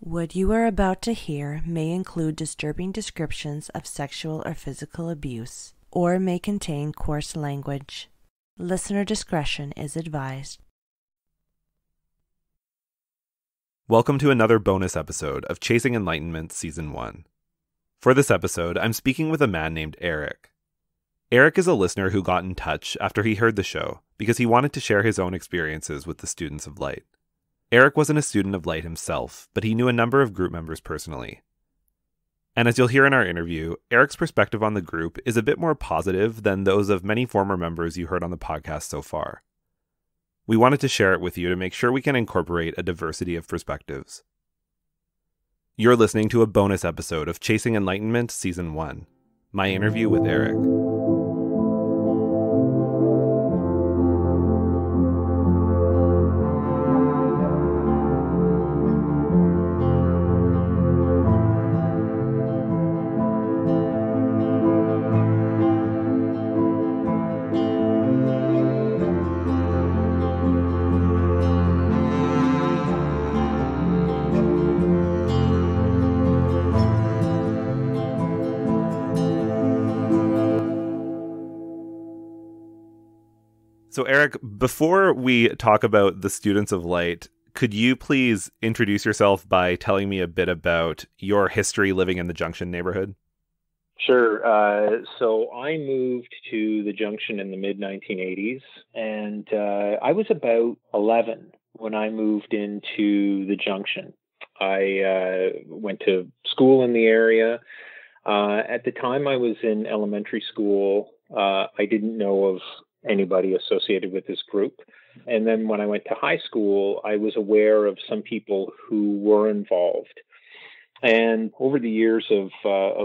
What you are about to hear may include disturbing descriptions of sexual or physical abuse, or may contain coarse language. Listener discretion is advised. Welcome to another bonus episode of Chasing Enlightenment Season 1. For this episode, I'm speaking with a man named Eric. Eric is a listener who got in touch after he heard the show because he wanted to share his own experiences with the Students of Light. Eric wasn't a student of Light himself, but he knew a number of group members personally. And as you'll hear in our interview, Eric's perspective on the group is a bit more positive than those of many former members you heard on the podcast so far. We wanted to share it with you to make sure we can incorporate a diversity of perspectives. You're listening to a bonus episode of Chasing Enlightenment Season 1, my interview with Eric. So Eric, before we talk about the Students of Light, could you please introduce yourself by telling me a bit about your history living in the Junction neighborhood? Sure. So I moved to the Junction in the mid-1980s, and I was about 11 when I moved into the Junction. I went to school in the area. At the time I was in elementary school, I didn't know of anybody associated with this group. And then when I went to high school, I was aware of some people who were involved. And over the years of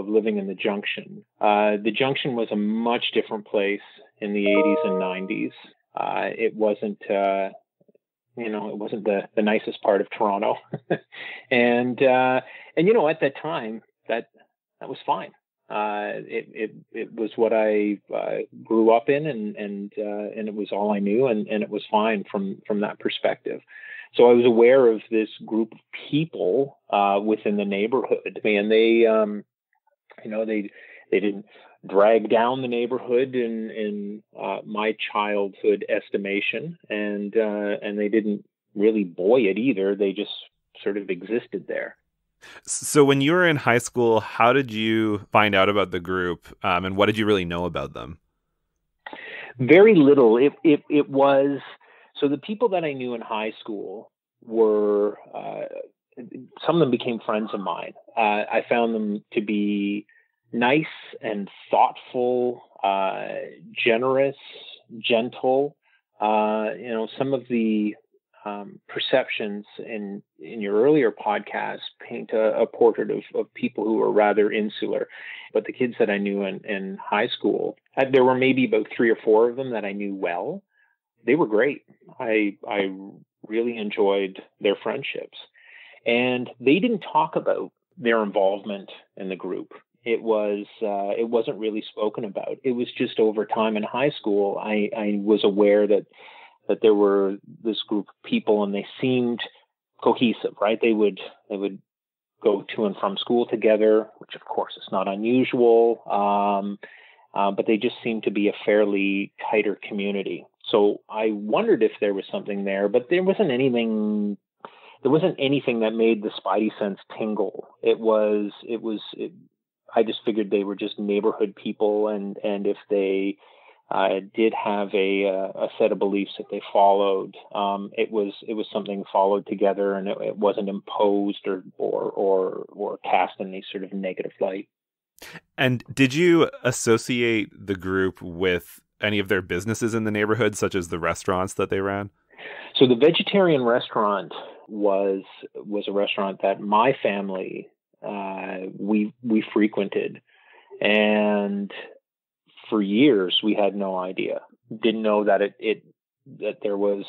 living in the Junction was a much different place in the 80s and 90s. It wasn't, it wasn't the nicest part of Toronto. and at that time, that was fine. It was what I grew up in, and it was all I knew, and it was fine from that perspective. So I was aware of this group of people within the neighborhood, and they didn't drag down the neighborhood in my childhood estimation, and they didn't really buoy it either. They just sort of existed there. So when you were in high school, how did you find out about the group, and what did you really know about them? Very little. It was, so the people that I knew in high school were, some of them became friends of mine. I found them to be nice and thoughtful, generous, gentle. Some of the perceptions in your earlier podcast paint a portrait of people who are rather insular. But the kids that I knew in high school, there were maybe about 3 or 4 of them that I knew well. They were great. I really enjoyed their friendships. And they didn't talk about their involvement in the group. It wasn't really spoken about. It was just over time in high school, I was aware that there were this group of people, and they seemed cohesive, right? They would go to and from school together, which of course is not unusual, but they just seemed to be a fairly tighter community. So I wondered if there was something there, but there wasn't anything that made the spidey sense tingle. I just figured they were just neighborhood people, and if they did have a set of beliefs that they followed, it was something followed together, and it wasn't imposed or cast in any sort of negative light. And did you associate the group with any of their businesses in the neighborhood, such as the restaurants that they ran? So the vegetarian restaurant was a restaurant that my family we frequented, and for years we had no idea. Didn't know that that there was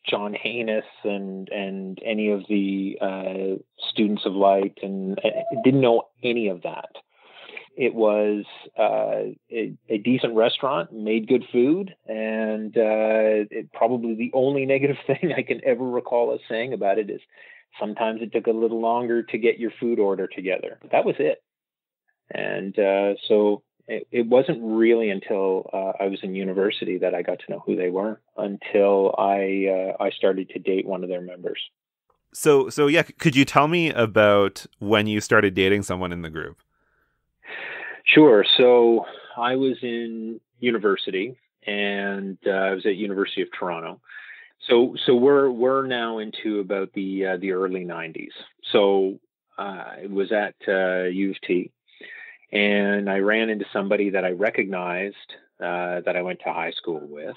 John Haynes and any of the Students of Light, and didn't know any of that. It was a decent restaurant, made good food, and probably the only negative thing I can ever recall us saying about it is Sometimes it took a little longer to get your food order together. But that was it. And so it wasn't really until I was in university that I got to know who they were, until I started to date one of their members. So yeah, could you tell me about when you started dating someone in the group? Sure. So I was in university, and I was at University of Toronto. So we're now into about the early 90s. So I was at U of T, and I ran into somebody that I recognized that I went to high school with.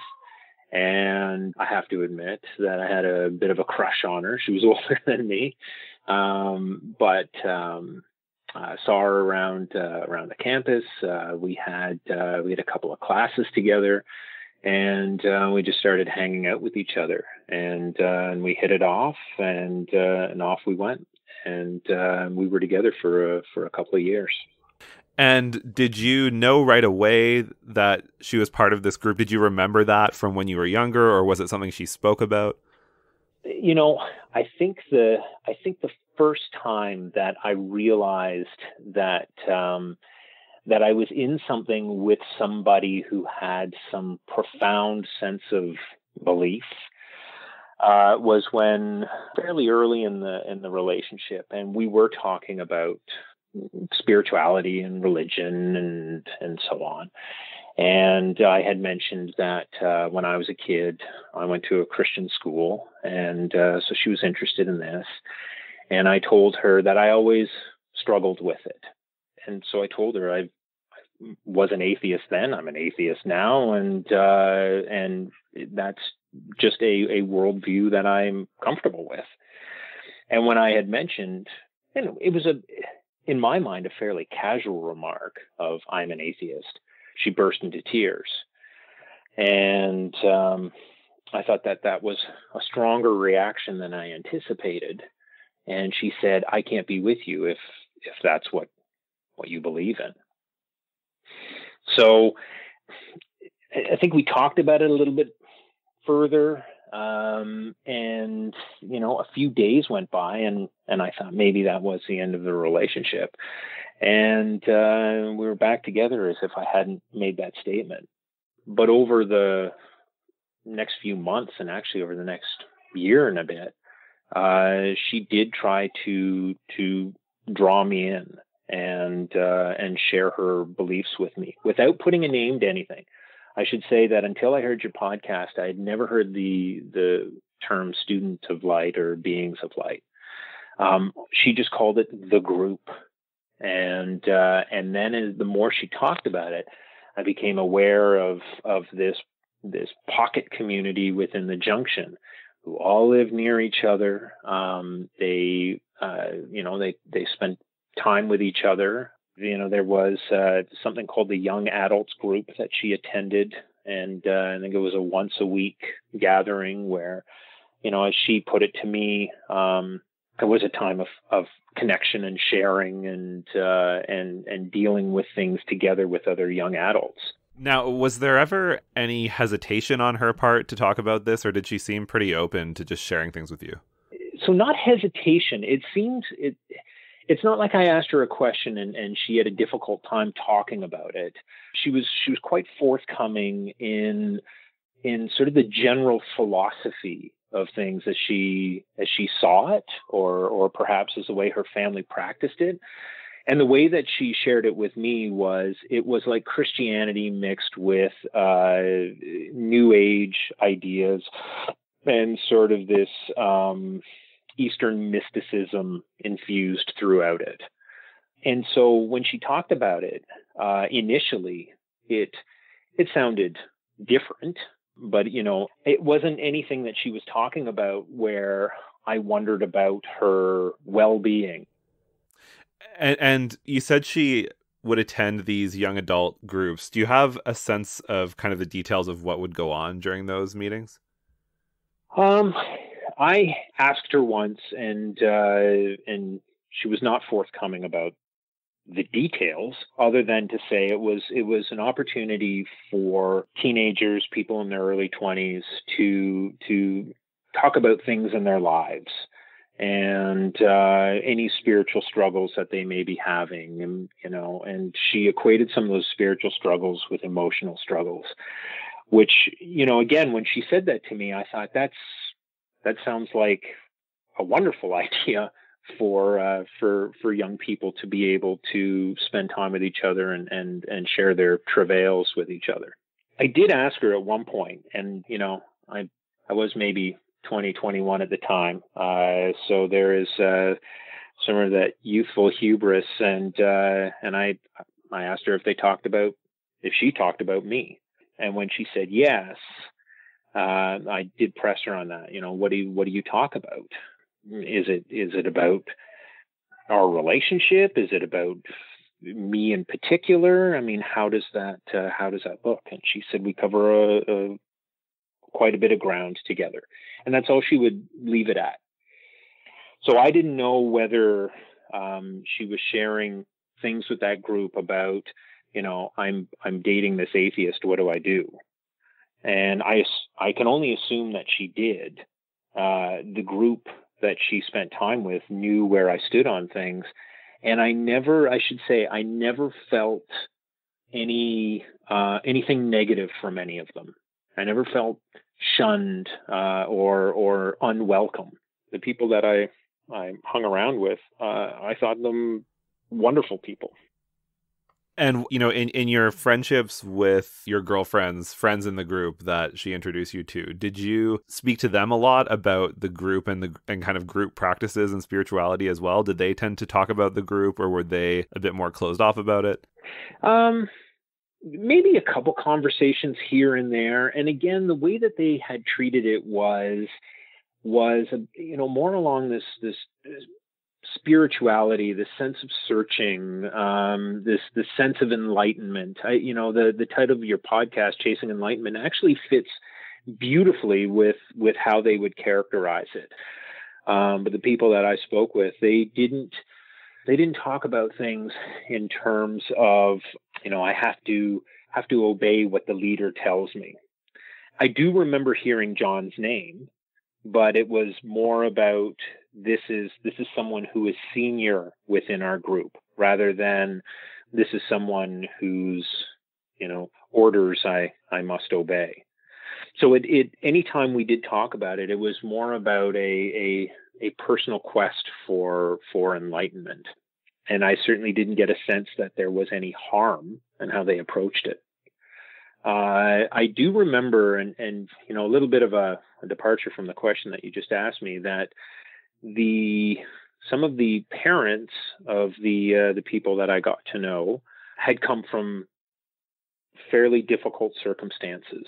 And I have to admit that I had a bit of a crush on her. She was older than me, but I saw her around the campus. We had a couple of classes together, and we just started hanging out with each other, and we hit it off, and off we went, and we were together for a couple of years. And did you know right away that she was part of this group? Did you remember that from when you were younger, or was it something she spoke about? You know, I think the first time that I realized that that I was in something with somebody who had some profound sense of belief was when, fairly early in the relationship, and we were talking about spirituality and religion and so on. And I had mentioned that when I was a kid, I went to a Christian school, and so she was interested in this. And I told her that I always struggled with it. And so I told her I was an atheist then, I'm an atheist now, and that's just a worldview that I'm comfortable with. And when I had mentioned, and it was in my mind, a fairly casual remark of I'm an atheist, she burst into tears. And I thought that was a stronger reaction than I anticipated. And she said, I can't be with you if that's what you believe in. So I think we talked about it a little bit further. And, you know, a few days went by, and I thought maybe that was the end of the relationship. And we were back together as if I hadn't made that statement. But over the next few months, and actually over the next year and a bit, she did try to draw me in and share her beliefs with me without putting a name to anything. I should say that until I heard your podcast, I had never heard the term student of light or beings of light. She just called it the group. And then the more she talked about it, I became aware of this pocket community within the Junction, who all live near each other. They spent time with each other. You know, there was something called the Young Adults Group that she attended, and I think it was a once a week gathering where, you know, as she put it to me, it was a time of connection and sharing and dealing with things together with other young adults. Now, was there ever any hesitation on her part to talk about this, or did she seem pretty open to just sharing things with you? So not hesitation. It seems it's not like I asked her a question and she had a difficult time talking about it. She was quite forthcoming in sort of the general philosophy of things as she saw it, or perhaps as the way her family practiced it. And the way that she shared it with me was like Christianity mixed with New Age ideas and sort of this Eastern mysticism infused throughout it. And so when she talked about it, initially, it sounded different, but, you know, it wasn't anything that she was talking about where I wondered about her well-being. And you said she would attend these young adult groups. Do you have a sense of kind of the details of what would go on during those meetings? I asked her once, and she was not forthcoming about the details, other than to say it was an opportunity for teenagers, people in their early 20s, to talk about things in their lives. and any spiritual struggles that they may be having. And, and she equated some of those spiritual struggles with emotional struggles, which, again, when she said that to me, I thought that sounds like a wonderful idea for young people to be able to spend time with each other and share their travails with each other. I did ask her at one point, and, I was maybe 20, 21 at the time. So there is some of that youthful hubris, and I asked her if she talked about me. And when she said yes, I did press her on that. What do you talk about? Is it about our relationship? Is it about me in particular? I mean, how does that look? And she said we cover quite a bit of ground together, and that's all she would leave it at. So I didn't know whether she was sharing things with that group about, I'm dating this atheist. What do I do? And I can only assume that she did. The group that she spent time with knew where I stood on things. And I never felt anything negative from any of them. I never felt shunned or unwelcome. The people that I hung around with, I thought them wonderful people. And, in your friendships with your girlfriend's friends in the group that she introduced you to, did you speak to them a lot about the group and kind of group practices and spirituality as well? Did they tend to talk about the group, or were they a bit more closed off about it? Maybe a couple conversations here and there. And again, the way that they had treated it was more along this spirituality, this sense of searching, this sense of enlightenment. The title of your podcast, Chasing Enlightenment, actually fits beautifully with how they would characterize it. But the people that I spoke with, they didn't talk about things in terms of, I have to obey what the leader tells me. I do remember hearing John's name, but it was more about this is someone who is senior within our group, rather than this is someone whose orders I must obey. So it anytime we did talk about it, it was more about a personal quest for enlightenment. And I certainly didn't get a sense that there was any harm in how they approached it. I do remember, and a little bit of a departure from the question that you just asked me, that some of the parents of the people that I got to know had come from fairly difficult circumstances.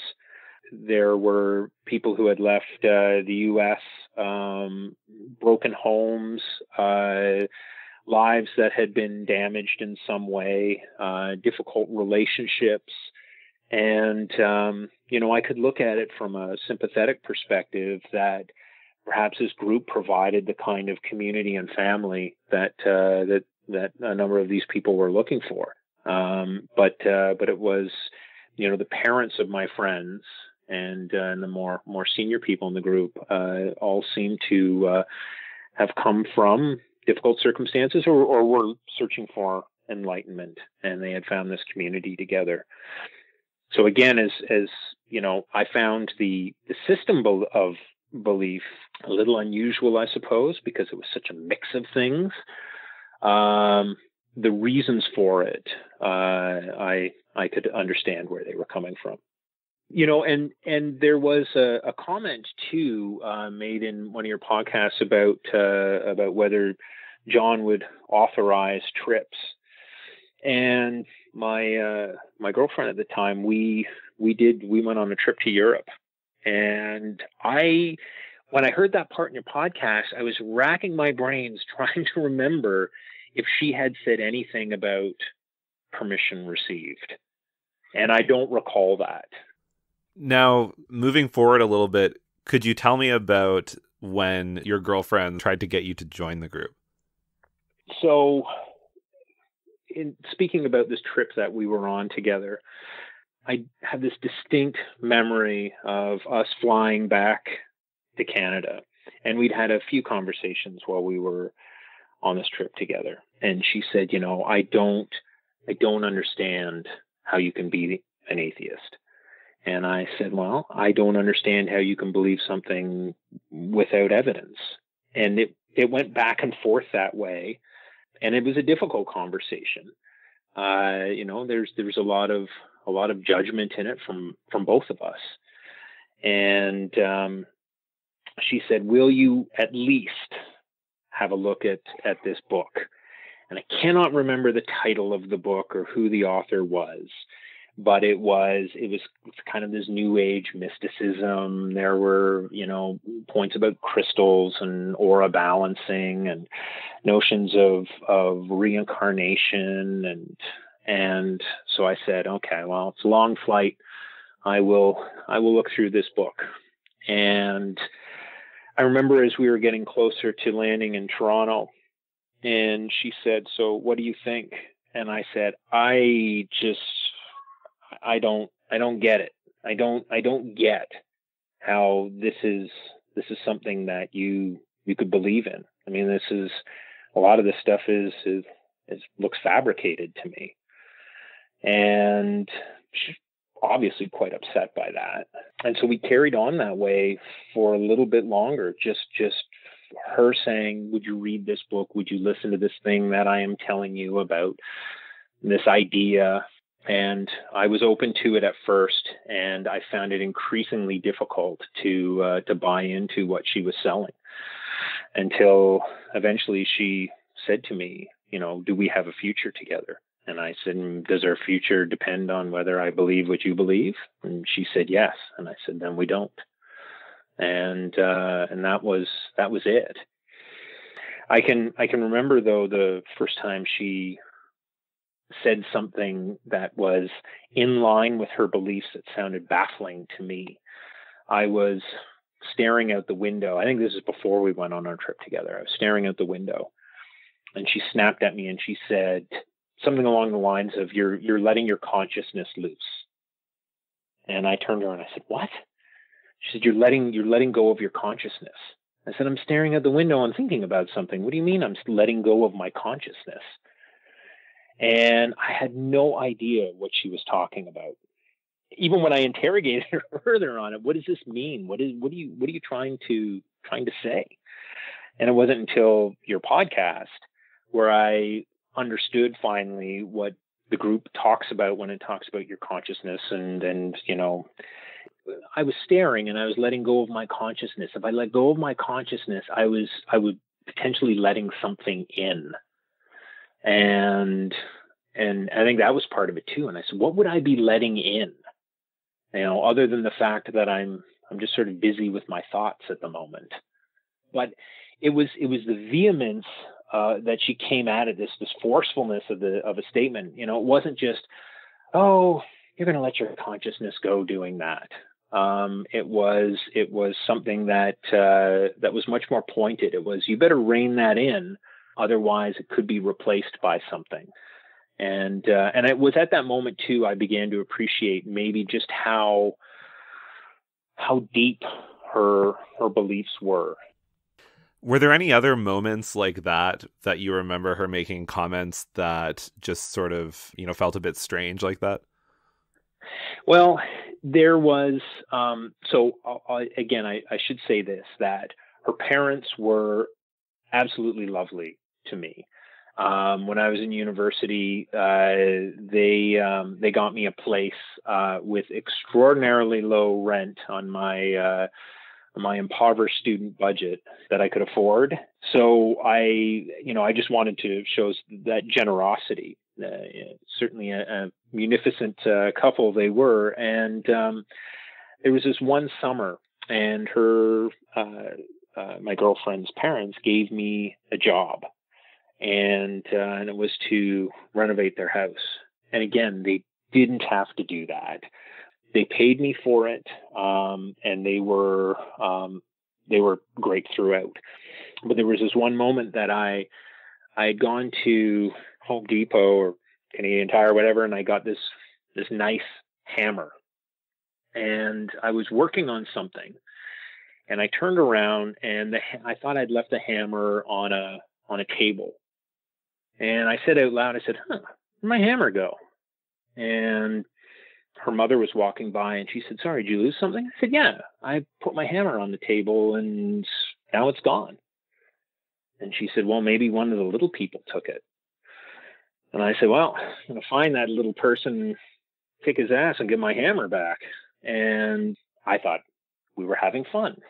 There were people who had left the U.S., broken homes, lives that had been damaged in some way, difficult relationships. And, I could look at it from a sympathetic perspective that perhaps this group provided the kind of community and family that a number of these people were looking for. But it was, the parents of my friends and the more senior people in the group all seemed to have come from difficult circumstances or were searching for enlightenment, and they had found this community together. So again, as I found the system of belief a little unusual, I suppose, because it was such a mix of things. The reasons for it, I could understand where they were coming from. And there was a comment too made in one of your podcasts about whether John would authorize trips. And my girlfriend at the time, we went on a trip to Europe, and when I heard that part in your podcast, I was racking my brains trying to remember if she had said anything about permission received, and I don't recall that. Now, moving forward a little bit, could you tell me about when your girlfriend tried to get you to join the group? So, in speaking about this trip that we were on together, I have this distinct memory of us flying back to Canada. And we'd had a few conversations while we were on this trip together. And she said, I don't understand how you can be an atheist. And I said, well, I don't understand how you can believe something without evidence. And it went back and forth that way. And it was a difficult conversation. There's a lot of judgment in it from both of us. And she said, will you at least have a look at this book? And I cannot remember the title of the book or who the author was, but it's kind of this new age mysticism. There were, points about crystals and aura balancing and notions of reincarnation. And so I said, okay, well, it's a long flight. I will look through this book. And I remember as we were getting closer to landing in Toronto, and she said, so what do you think? And I said, I don't get it. I don't get how this is something that you could believe in. I mean, this is a lot of this stuff is looks fabricated to me. And she's obviously quite upset by that. And so we carried on that way for a little bit longer, just her saying, would you read this book? Would you listen to this thing that I am telling you about, this idea? And I was open to it at first, and I found it increasingly difficult to buy into what she was selling, until eventually she said to me, do we have a future together? And I said, does our future depend on whether I believe what you believe? And she said, yes. And I said, then we don't. And that was it. I can remember, though, the first time she said something that was in line with her beliefs that sounded baffling to me. I was staring out the window. I think this is before we went on our trip together. I was staring out the window, and she snapped at me and she said something along the lines of, you're letting your consciousness loose. And I turned to her and I said, what? She said, you're letting go of your consciousness. I said, I'm staring at the window and thinking about something. What do you mean I'm letting go of my consciousness? And I had no idea what she was talking about. Even when I interrogated her further on it, what does this mean? What are you trying to say? And it wasn't until your podcast where I understood finally what the group talks about when it talks about your consciousness. And I was staring and I was letting go of my consciousness. If I let go of my consciousness, I would potentially letting something in. And I think that was part of it too. And I said, what would I be letting in? Other than the fact that I'm just sort of busy with my thoughts at the moment. But it was the vehemence that she came at it, this forcefulness of a statement. It wasn't just, oh, you're going to let your consciousness go doing that. It was something that was much more pointed. It was, you better rein that in, otherwise it could be replaced by something. And it was at that moment too, I began to appreciate maybe just how deep her beliefs were. Were there any other moments like that you remember her making comments that just sort of, felt a bit strange like that? Well, there was, again, I should say this, that her parents were absolutely lovely to me. When I was in university, they got me a place with extraordinarily low rent on my impoverished student budget that I could afford. So I just wanted to show that generosity. Certainly a munificent couple they were. And there was this one summer, and her my girlfriend's parents gave me a job, and it was to renovate their house. And again, they didn't have to do that. They paid me for it, and they were great throughout. But there was this one moment that I had gone to Home Depot or Canadian Tire or whatever, and I got this nice hammer, and I was working on something, And I turned around, and I thought I'd left the hammer on a table. And I said out loud, I said, "Huh, where'd my hammer go?" And her mother was walking by, and she said, "Sorry, did you lose something?" I said, "Yeah, I put my hammer on the table, and now it's gone." And she said, "Well, maybe one of the little people took it." And I said, "Well, I'm going to find that little person, kick his ass, and get my hammer back." And I thought we were having fun.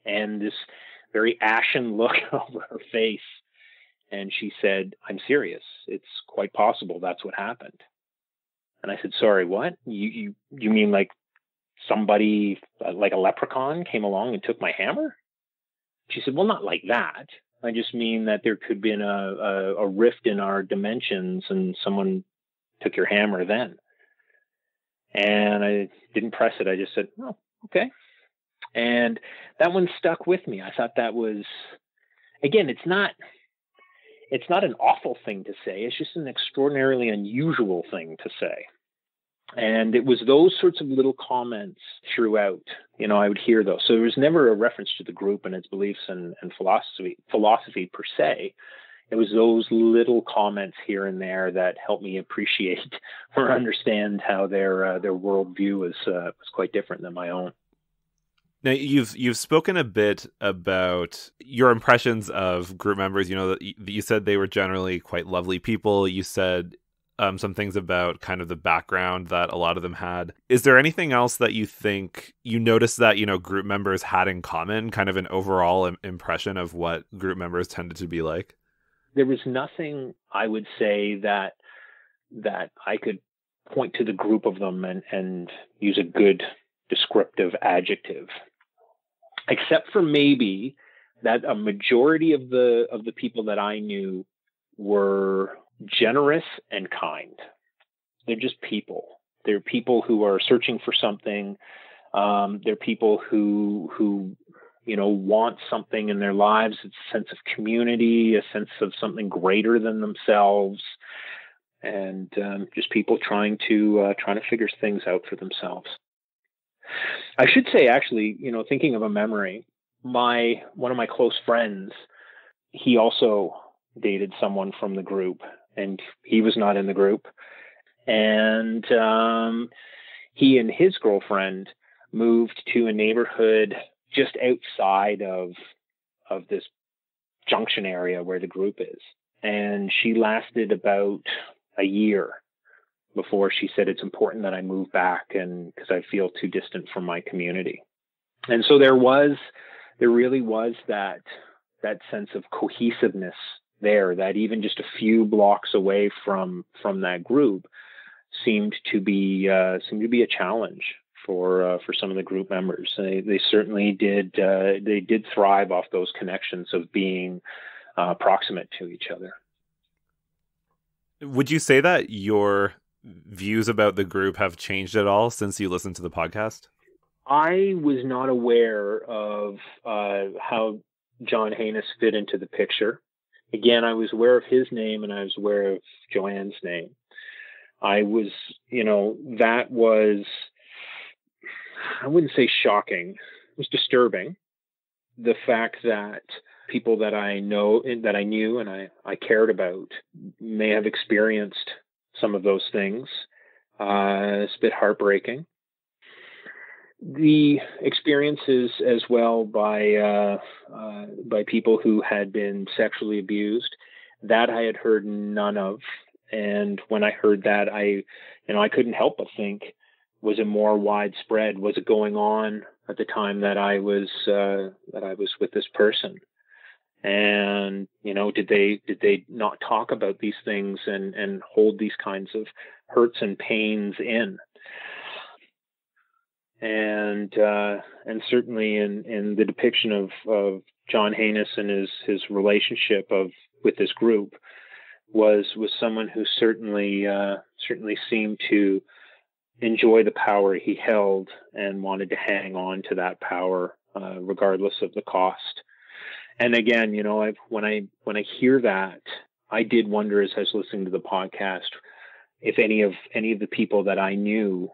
And this very ashen look over her face. And she said, "I'm serious. It's quite possible that's what happened." And I said, "Sorry, what? You mean like somebody, like a leprechaun, came along and took my hammer?" She said, "Well, not like that. I just mean that there could have been a rift in our dimensions and someone took your hammer then." And I didn't press it. I just said, "Oh, okay." And that one stuck with me. I thought that was, again, it's not an awful thing to say. It's just an extraordinarily unusual thing to say. And it was those sorts of little comments throughout. I would hear those. So there was never a reference to the group and its beliefs and philosophy per se. It was those little comments here and there that helped me appreciate or understand how their worldview was quite different than my own. Now, you've spoken a bit about your impressions of group members. You said they were generally quite lovely people. You said some things about kind of the background that a lot of them had. Is there anything else that you think you noticed that, group members had in common, kind of an overall impression of what group members tended to be like? There was nothing, I would say, that I could point to the group of them and use a good descriptive adjective, except for maybe that a majority of the people that I knew were generous and kind. They're just people. They're people who are searching for something. They're people who want something in their lives. It's a sense of community, a sense of something greater than themselves, and just people trying to figure things out for themselves. I should say, actually, thinking of a memory, one of my close friends, he also dated someone from the group, and he was not in the group. And he and his girlfriend moved to a neighborhood just outside of this Junction area where the group is. And she lasted about a year before she said, "It's important that I move back, and because I feel too distant from my community." And so there really was that sense of cohesiveness there, that even just a few blocks away from that group seemed to be a challenge for some of the group members. They certainly did. They did thrive off those connections of being proximate to each other. Would you say that your views about the group have changed at all since you listened to the podcast? I was not aware of how John Haynes fit into the picture. Again, I was aware of his name and I was aware of Joanne's name. I was, that was, I wouldn't say shocking. It was disturbing. The fact that people that I knew and I cared about may have experienced some of those things. It's a bit heartbreaking. The experiences as well by people who had been sexually abused, that I had heard none of. And when I heard that, I couldn't help but think, was it more widespread? Was it going on at the time that I was with this person? And did they not talk about these things and hold these kinds of hurts and pains in? And certainly in the depiction of John Haynes and his relationship with this group was someone who certainly seemed to enjoy the power he held and wanted to hang on to that power regardless of the cost. And again, when I hear that, I did wonder as I was listening to the podcast if any of the people that I knew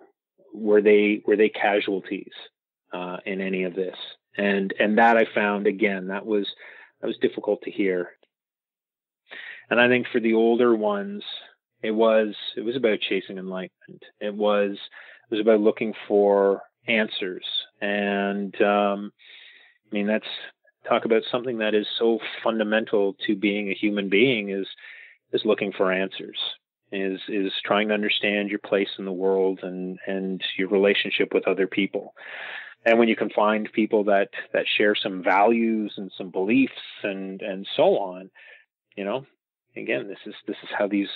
were they casualties in any of this. And that I found, again, that was difficult to hear. And I think for the older ones, it was about chasing enlightenment. It was about looking for answers. And that's talk about something that is so fundamental to being a human being is looking for answers, is trying to understand your place in the world and your relationship with other people. And when you can find people that share some values and some beliefs and so on, again, this is how these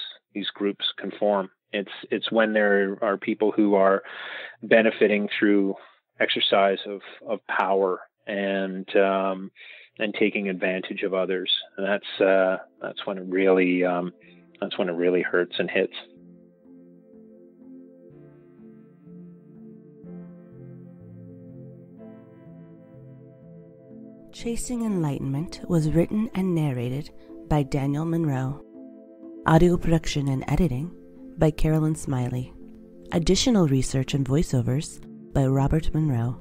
groups can form. It's when there are people who are benefiting through exercise of power and taking advantage of others. And that's when it really hurts and hits. Chasing Enlightenment was written and narrated by Daniel Monroe. Audio production and editing by Carolyn Smiley. Additional research and voiceovers by Robert Monroe.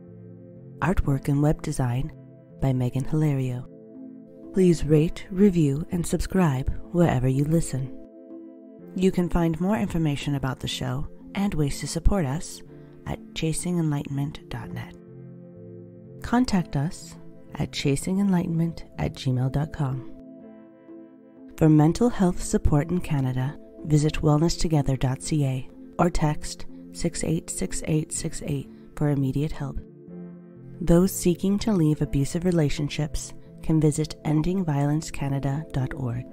Artwork and web design by Megan Hilario. Please rate, review, and subscribe wherever you listen. You can find more information about the show and ways to support us at chasingenlightenment.net. Contact us at chasingenlightenment@gmail.com. For mental health support in Canada, visit wellnesstogether.ca or text 686868 for immediate help. Those seeking to leave abusive relationships can visit endingviolencecanada.org.